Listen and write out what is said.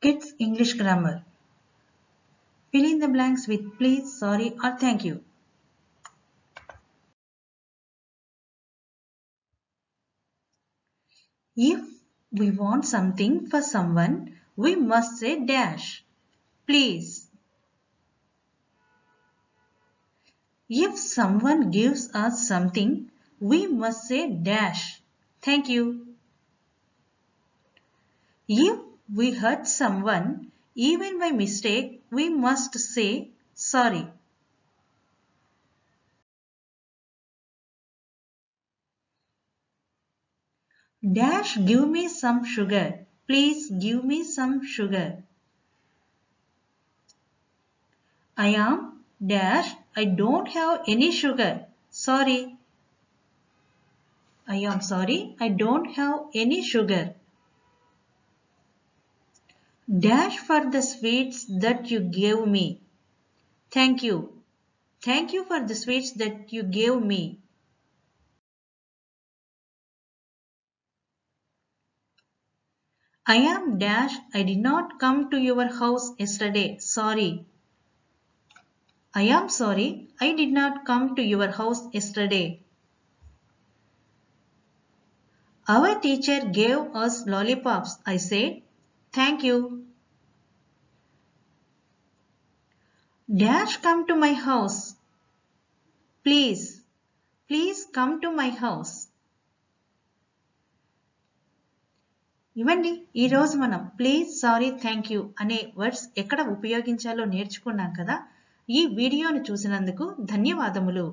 Kids English grammar. Fill in the blanks with please, sorry or thank you. If we want something for someone, we must say dash. Please. If someone gives us something, we must say dash. Thank you. If we hurt someone, even by mistake, we must say sorry. Dash, give me some sugar. Please give me some sugar. I am dash. I don't have any sugar. Sorry. I am sorry. I don't have any sugar. Dash for the sweets that you gave me. Thank you. Thank you for the sweets that you gave me. I am dash. I did not come to your house yesterday. Sorry. I am sorry. I did not come to your house yesterday. Our teacher gave us lollipops. I said, thank you. Dash, come to my house. Please. Please come to my house. ఇవ్వండి ఈరోజు మనం please sorry thank you అనే words ఎక్కడ ఉపయోగించాలో నేర్చుకున్నాం కదా. ఈ వీడియోను చూసినందుకు ధన్యవాదములు.